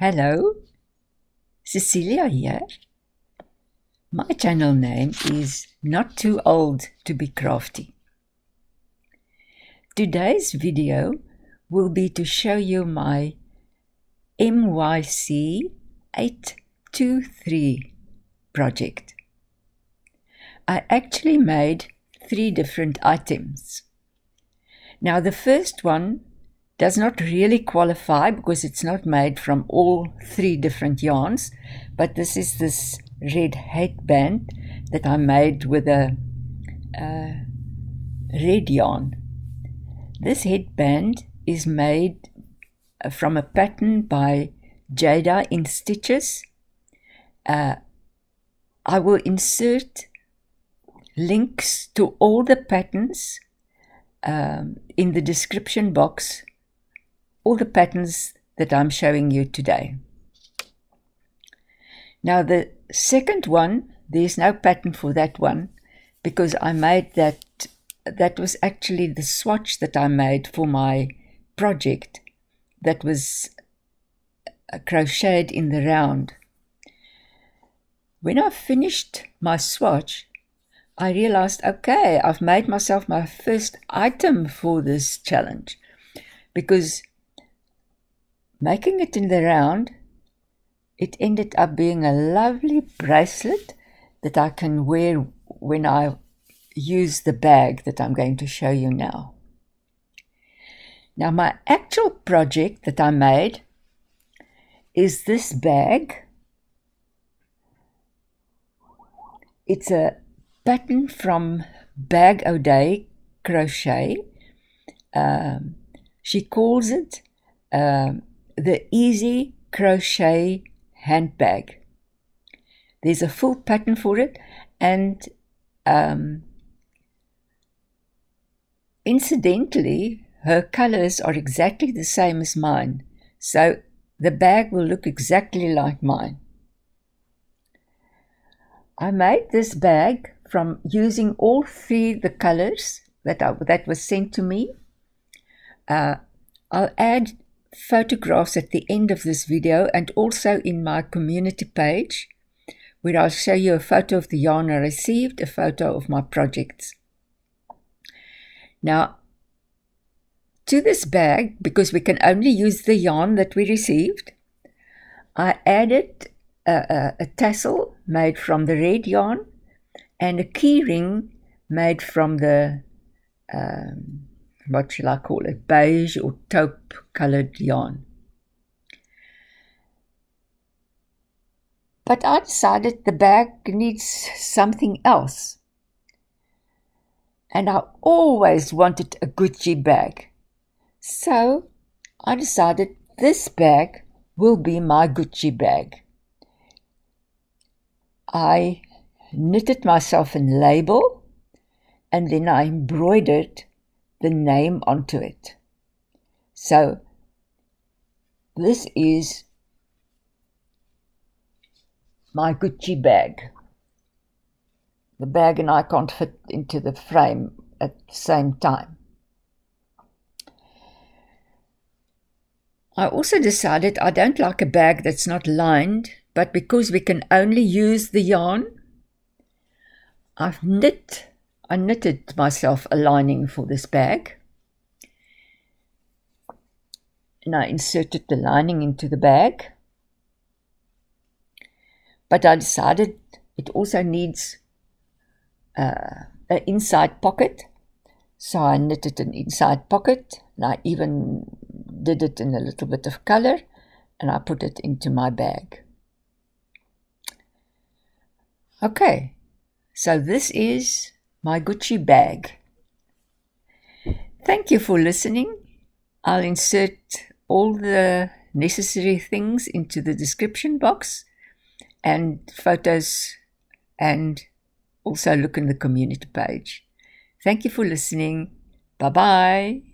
Hello, Cecilia here. My channel name is Not Too Old to Be Crafty. Today's video will be to show you my MYC 823 project. I actually made 3 different items. Now the first one does not really qualify because it's not made from all 3 different yarns, but this is this red headband that I made with a red yarn. This headband is made from a pattern by Jada in Stitches. I will insert links to all the patterns in the description box, all the patterns that I'm showing you today. Now the second one, there's no pattern for that one because I made that was actually the swatch that I made for my project that was crocheted in the round. When I finished my swatch, I realized, okay, I've made myself my first item for this challenge, because making it in the round, it ended up being a lovely bracelet that I can wear when I use the bag that I'm going to show you now. Now my actual project that I made is this bag. It's a pattern from Bag O' Day Crochet. She calls it the Easy Crochet Handbag. There's a full pattern for it, and incidentally, her colors are exactly the same as mine, so the bag will look exactly like mine. I made this bag from using all 3 the colors that was sent to me. I'll add photographs at the end of this video and also in my community page, where I'll show you a photo of the yarn I received, a photo of my projects. Now, to this bag, because we can only use the yarn that we received, I added a tassel made from the red yarn and a key ring made from the what shall I call it, beige or taupe colored yarn. But I decided the bag needs something else. And I always wanted a Gucci bag. So I decided this bag will be my Gucci bag. I knitted myself a label and then I embroidered the name onto it. So this is my Gucci bag. The bag and I can't fit into the frame at the same time. I also decided I don't like a bag that's not lined, but because we can only use the yarn, I knitted myself a lining for this bag. And I inserted the lining into the bag. But I decided it also needs an inside pocket. So I knitted an inside pocket. And I even did it in a little bit of color. And I put it into my bag. Okay. So this is my Gucci bag. Thank you for listening. I'll insert all the necessary things into the description box and photos, and also look in the community page. Thank you for listening. Bye-bye.